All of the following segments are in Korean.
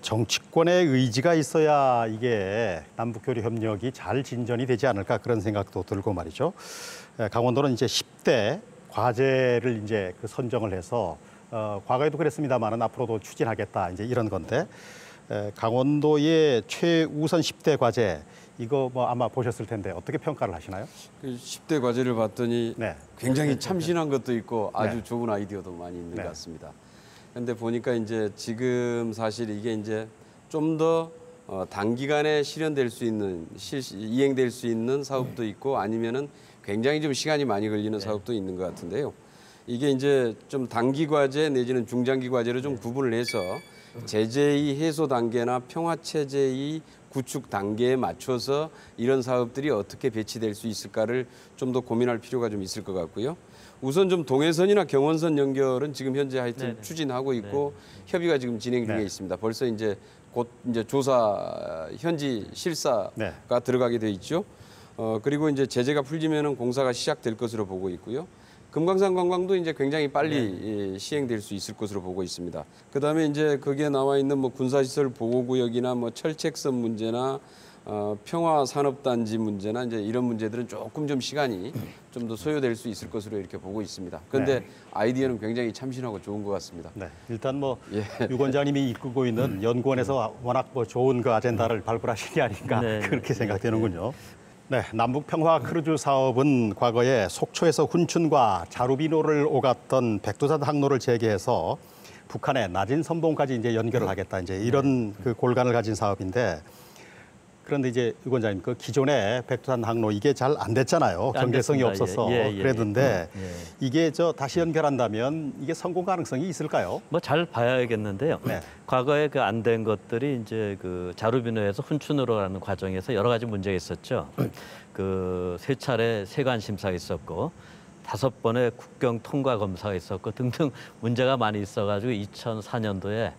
정치권의 의지가 있어야 이게 남북교류 협력이 잘 진전이 되지 않을까 그런 생각도 들고 말이죠. 강원도는 이제 10대 과제를 이제 선정을 해서 과거에도 그랬습니다만은 앞으로도 추진하겠다 이제 이런 건데 강원도의 최우선 10대 과제 이거 뭐 아마 보셨을 텐데 어떻게 평가를 하시나요? 그 10대 과제를 봤더니 네. 굉장히 참신한 것도 있고 아주 네. 좋은 아이디어도 많이 있는 네. 것 같습니다. 그런데 보니까 이제 지금 사실 이게 이제 좀 더 단기간에 실현될 수 있는 이행될 수 있는 사업도 있고 아니면은 굉장히 좀 시간이 많이 걸리는 사업도 있는 것 같은데요. 이게 이제 좀 단기 과제 내지는 중장기 과제를 좀 구분을 해서 제재의 해소 단계나 평화 체제의 구축 단계에 맞춰서 이런 사업들이 어떻게 배치될 수 있을까를 좀 더 고민할 필요가 좀 있을 것 같고요. 우선 좀 동해선이나 경원선 연결은 지금 현재 하여튼 네네. 추진하고 있고 협의가 지금 진행 중에 네. 있습니다. 벌써 이제 곧 이제 조사 현지 실사가 네. 들어가게 돼 있죠. 그리고 이제 제재가 풀리면은 공사가 시작될 것으로 보고 있고요. 금강산 관광도 이제 굉장히 빨리 시행될 수 있을 것으로 보고 있습니다. 그다음에 이제 거기에 나와 있는 뭐 군사시설 보호구역이나 뭐 철책선 문제나 평화산업단지 문제나 이제 이런 문제들은 조금 좀 시간이 좀 더 소요될 수 있을 것으로 이렇게 보고 있습니다. 그런데 네. 아이디어는 굉장히 참신하고 좋은 것 같습니다. 네, 일단 뭐 예. 유 원장님이 이끌고 있는 연구원에서 워낙 뭐 좋은 그 아젠다를 발굴하신 게 아닌가 네. 그렇게 생각되는군요. 네, 남북 평화 크루즈 사업은 과거에 속초에서 훈춘과 자루비노를 오갔던 백두산 항로를 재개해서 북한의 낮은 선봉까지 이제 연결을 하겠다 이제 이런 그 골간을 가진 사업인데 그런데 이제 유 원장님 그 기존의 백두산 항로 이게 잘 안 됐잖아요. 안 경제성이 됐습니다. 없어서 예. 그랬는데 예. 이게 다시 연결한다면 이게 성공 가능성이 있을까요? 뭐 잘 봐야겠는데요. 네. 과거에 그 안 된 것들이 이제 그 자루비노에서 훈춘으로 가는 과정에서 여러 가지 문제가 있었죠. 그 3차례 세관 심사가 있었고 5번의 국경 통과 검사가 있었고 등등 문제가 많이 있어가지고 2004년도에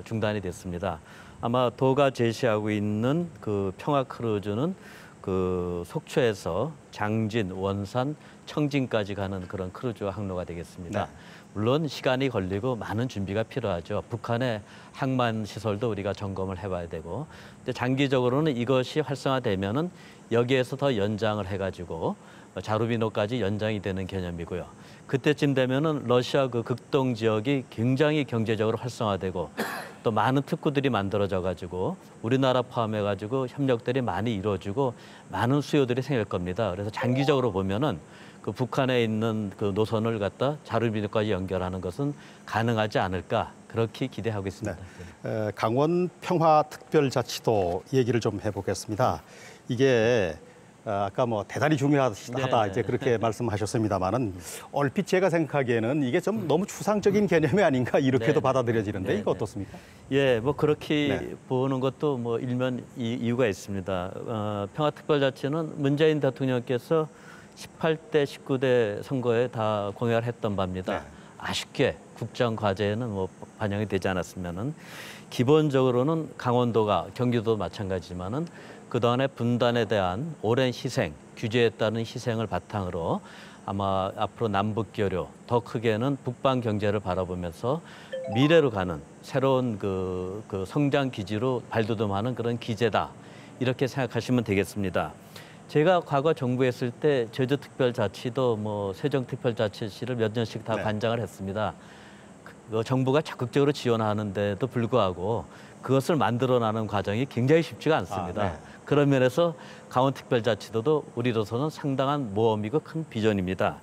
중단이 됐습니다. 아마 도가 제시하고 있는 그 평화 크루즈는 그 속초에서 장진, 원산, 청진까지 가는 그런 크루즈 항로가 되겠습니다. 네. 물론 시간이 걸리고 많은 준비가 필요하죠. 북한의 항만 시설도 우리가 점검을 해봐야 되고, 근데 장기적으로는 이것이 활성화되면은 여기에서 더 연장을 해가지고 자루비노까지 연장이 되는 개념이고요. 그때쯤 되면은 러시아 그 극동 지역이 굉장히 경제적으로 활성화되고 또 많은 특구들이 만들어져 가지고 우리나라 포함해 가지고 협력들이 많이 이루어지고 많은 수요들이 생길 겁니다. 그래서 장기적으로 보면은 그 북한에 있는 그 노선을 갖다 자루비노까지 연결하는 것은 가능하지 않을까 그렇게 기대하고 있습니다. 네. 강원 평화특별자치도 얘기를 좀 해보겠습니다. 이게 아까 뭐 대단히 중요하다 이제 그렇게 말씀하셨습니다만은 얼핏 제가 생각하기에는 이게 좀 너무 추상적인 개념이 아닌가 이렇게도 받아들여지는데 이거 어떻습니까? 예, 뭐 그렇게 보는 것도 뭐 일면 이유가 있습니다. 평화특별자치는 문재인 대통령께서 18대, 19대 선거에 다 공약을 했던 바입니다. 네. 아쉽게 국정 과제에는 뭐 반영이 되지 않았으면은 기본적으로는 강원도가 경기도도 마찬가지지만은 그동안의 분단에 대한 오랜 희생, 규제에 따른 희생을 바탕으로 아마 앞으로 남북교류, 더 크게는 북방 경제를 바라보면서 미래로 가는 새로운 그 성장 기지로 발돋움하는 그런 기제다. 이렇게 생각하시면 되겠습니다. 제가 과거 정부에 있을 때 제주특별자치도 뭐 세종특별자치시를 몇 년씩 다 관장을 했습니다. 정부가 적극적으로 지원하는데도 불구하고 그것을 만들어나는 과정이 굉장히 쉽지가 않습니다. 그런 면에서 강원특별자치도도 우리로서는 상당한 모험이고 큰 비전입니다.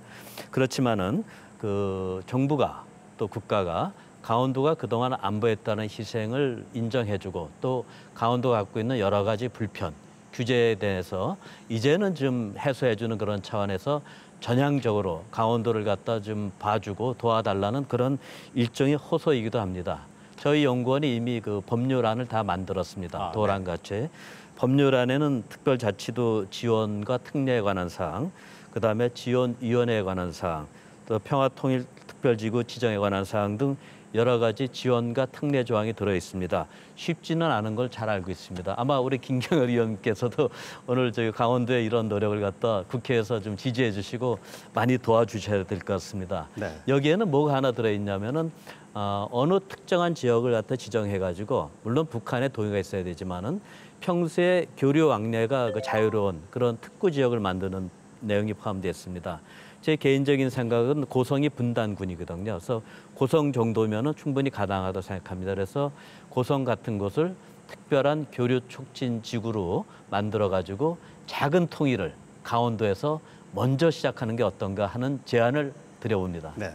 그렇지만은 그 정부가 또 국가가 강원도가 그동안 안보했다는 희생을 인정해주고 또 강원도가 갖고 있는 여러 가지 불편, 규제에 대해서 이제는 좀 해소해주는 그런 차원에서 전향적으로 강원도를 갖다 좀 봐주고 도와달라는 그런 일종의 호소이기도 합니다. 저희 연구원이 이미 그 법률안을 다 만들었습니다. 도랑같이. 법률안에는 특별자치도 지원과 특례에 관한 사항, 그다음에 지원위원회에 관한 사항, 또 평화통일특별지구 지정에 관한 사항 등 여러 가지 지원과 특례 조항이 들어 있습니다. 쉽지는 않은 걸 잘 알고 있습니다. 아마 우리 김경열 의원께서도 오늘 저희 강원도의 이런 노력을 갖다 국회에서 좀 지지해 주시고 많이 도와주셔야 될 것 같습니다. 네. 여기에는 뭐가 하나 들어 있냐면은 어느 특정한 지역을 갖다 지정해 가지고 물론 북한의 동의가 있어야 되지만은 평소에 교류 왕래가 그 자유로운 그런 특구 지역을 만드는 내용이 포함되어 있습니다. 제 개인적인 생각은 고성이 분단군이거든요. 그래서 고성 정도면은 충분히 가당하다고 생각합니다. 그래서 고성 같은 곳을 특별한 교류 촉진 지구로 만들어 가지고 작은 통일을 강원도에서 먼저 시작하는 게 어떤가 하는 제안을 드려봅니다. 네.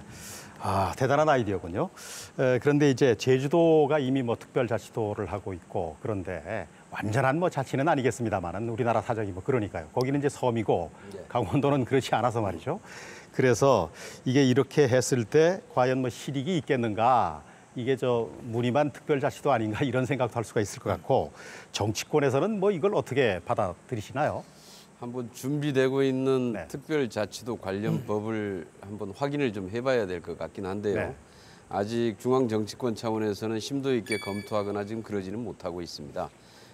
아, 대단한 아이디어군요. 그런데 이제 제주도가 이미 뭐 특별자치도를 하고 있고 그런데 완전한 뭐 자치는 아니겠습니다만은 우리나라 사정이 뭐 그러니까요. 거기는 이제 섬이고 강원도는 그렇지 않아서 말이죠. 그래서 이게 이렇게 했을 때 과연 뭐 실익이 있겠는가? 이게 저 무늬만 특별자치도 아닌가 이런 생각도 할 수가 있을 것 같고 정치권에서는 뭐 이걸 어떻게 받아들이시나요? 한번 준비되고 있는 네. 특별자치도 관련 법을 한번 확인을 좀 해봐야 될 것 같긴 한데요. 네. 아직 중앙정치권 차원에서는 심도 있게 검토하거나 지금 그러지는 못하고 있습니다.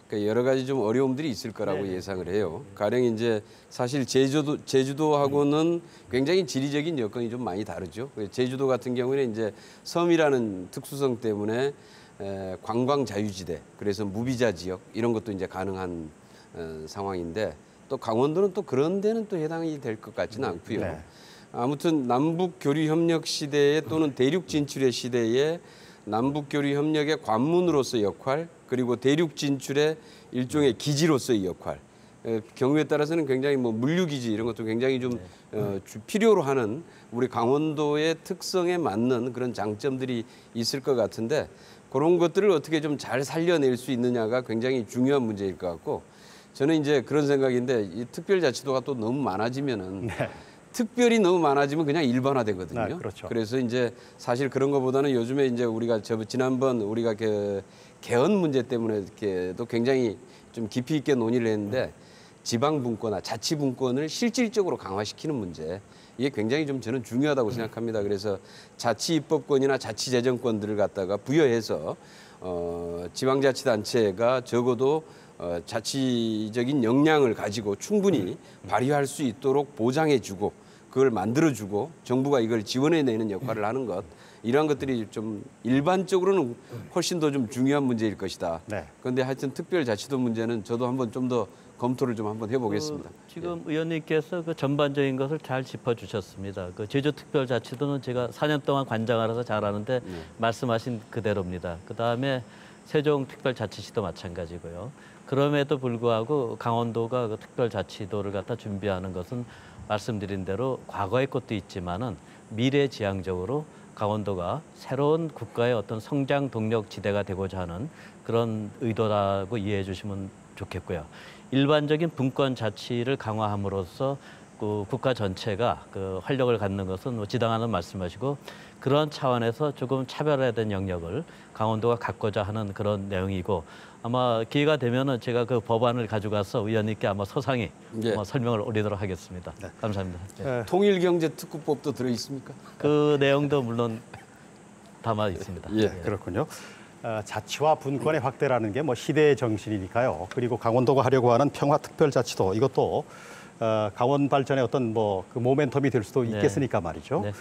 그러니까 여러 가지 좀 어려움들이 있을 거라고 예상을 해요. 가령 이제 사실 제주도하고는 굉장히 지리적인 여건이 좀 많이 다르죠. 제주도 같은 경우에는 이제 섬이라는 특수성 때문에 관광 자유지대, 그래서 무비자 지역 이런 것도 이제 가능한 상황인데 또 강원도는 또 그런 데는 또 해당이 될 것 같지는 않고요. 네. 아무튼 남북 교류 협력 시대에 또는 대륙 진출의 시대에 남북 교류 협력의 관문으로서의 역할 그리고 대륙 진출의 일종의 기지로서의 역할 경우에 따라서는 굉장히 뭐 물류기지 이런 것도 굉장히 좀 필요로 하는 우리 강원도의 특성에 맞는 그런 장점들이 있을 것 같은데 그런 것들을 어떻게 좀 잘 살려낼 수 있느냐가 굉장히 중요한 문제일 것 같고 저는 이제 그런 생각인데 이 특별자치도가 또 너무 많아지면은 특별히 너무 많아지면 그냥 일반화되거든요. 아, 그렇죠. 그래서 이제 사실 그런 것보다는 요즘에 이제 우리가 지난번 우리가 그 개헌 문제 때문에 이렇게도 굉장히 좀 깊이 있게 논의를 했는데 지방분권화, 자치분권을 실질적으로 강화시키는 문제 이게 굉장히 좀 저는 중요하다고 생각합니다. 그래서 자치입법권이나 자치재정권들을 갖다가 부여해서 지방자치단체가 적어도 자치적인 역량을 가지고 충분히 발휘할 수 있도록 보장해주고 그걸 만들어주고 정부가 이걸 지원해내는 역할을 하는 것 이러한 것들이 좀 일반적으로는 훨씬 더 좀 중요한 문제일 것이다. 네. 그런데 하여튼 특별자치도 문제는 저도 한번 좀 더 검토를 좀 한번 해보겠습니다. 지금 의원님께서 그 전반적인 것을 잘 짚어주셨습니다. 그 제주특별자치도는 제가 4년 동안 관장하라서 잘 아는데 말씀하신 그대로입니다. 그 다음에 세종특별자치시도 마찬가지고요. 그럼에도 불구하고 강원도가 그 특별자치도를 갖다 준비하는 것은 말씀드린 대로 과거의 것도 있지만은 미래지향적으로 강원도가 새로운 국가의 어떤 성장 동력 지대가 되고자 하는 그런 의도라고 이해해 주시면 좋겠고요. 일반적인 분권 자치를 강화함으로써 그 국가 전체가 그 활력을 갖는 것은 뭐 지당하는 말씀하시고 그런 차원에서 조금 차별화된 영역을 강원도가 갖고자 하는 그런 내용이고 아마 기회가 되면은 제가 그 법안을 가져가서 의원님께 아마 소상히 아마 설명을 올리도록 하겠습니다. 감사합니다. 네. 통일경제특구법도 들어 있습니까? 그 내용도 물론 담아 있습니다. 예. 그렇군요. 자치와 분권의 확대라는 게 뭐 시대의 정신이니까요. 그리고 강원도가 하려고 하는 평화특별자치도 이것도 강원 발전의 어떤 뭐 그 모멘텀이 될 수도 있겠으니까 말이죠. 네.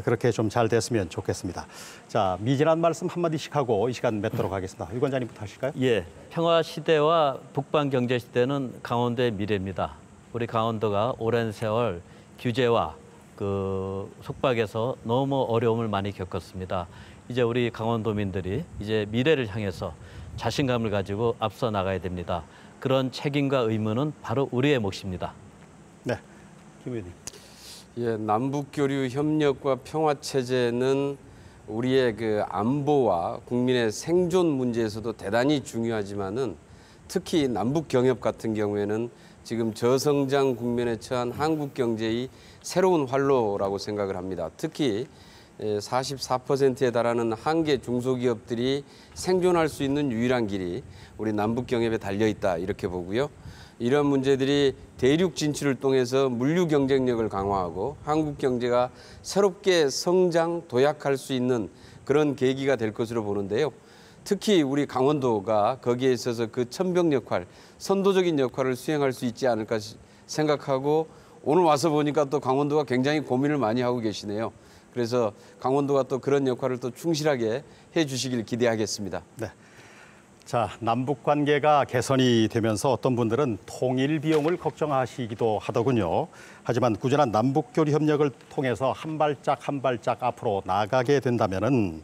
그렇게 좀 잘 됐으면 좋겠습니다. 자, 미진한 말씀 한마디씩 하고 이 시간 맺도록 하겠습니다. 유 관장님부터 하실까요? 예, 평화 시대와 북방 경제 시대는 강원도의 미래입니다. 우리 강원도가 오랜 세월 규제와 그 속박에서 너무 어려움을 많이 겪었습니다. 이제 우리 강원도민들이 이제 미래를 향해서 자신감을 가지고 앞서 나가야 됩니다. 그런 책임과 의무는 바로 우리의 몫입니다. 네, 김 의원님. 예, 남북교류 협력과 평화 체제는 우리의 그 안보와 국민의 생존 문제에서도 대단히 중요하지만은 특히 남북 경협 같은 경우에는 지금 저성장 국면에 처한 한국 경제의 새로운 활로라고 생각을 합니다. 특히 44%에 달하는 한계 중소기업들이 생존할 수 있는 유일한 길이 우리 남북 경협에 달려 있다 이렇게 보고요. 이런 문제들이 대륙 진출을 통해서 물류 경쟁력을 강화하고 한국 경제가 새롭게 성장 도약할 수 있는 그런 계기가 될 것으로 보는데요. 특히 우리 강원도가 거기에 있어서 그 천병 역할, 선도적인 역할을 수행할 수 있지 않을까 생각하고 오늘 와서 보니까 또 강원도가 굉장히 고민을 많이 하고 계시네요. 그래서 강원도가 또 그런 역할을 또 충실하게 해주시길 기대하겠습니다. 네. 자, 남북 관계가 개선이 되면서 어떤 분들은 통일 비용을 걱정하시기도 하더군요. 하지만 꾸준한 남북 교류 협력을 통해서 한 발짝 한 발짝 앞으로 나가게 된다면은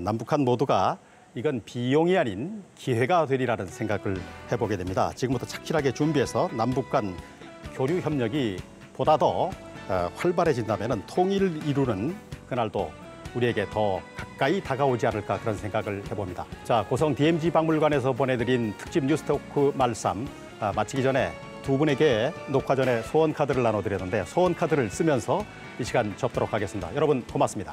남북한 모두가 이건 비용이 아닌 기회가 되리라는 생각을 해보게 됩니다. 지금부터 착실하게 준비해서 남북 간 교류 협력이 보다 더 활발해진다면은 통일을 이루는 그날도 우리에게 더 가까이 다가오지 않을까 그런 생각을 해봅니다. 자, 고성 DMZ 박물관에서 보내드린 특집 뉴스토크 말씀 마치기 전에 두 분에게 녹화 전에 소원 카드를 나눠드렸는데 소원 카드를 쓰면서 이 시간 접도록 하겠습니다. 여러분 고맙습니다.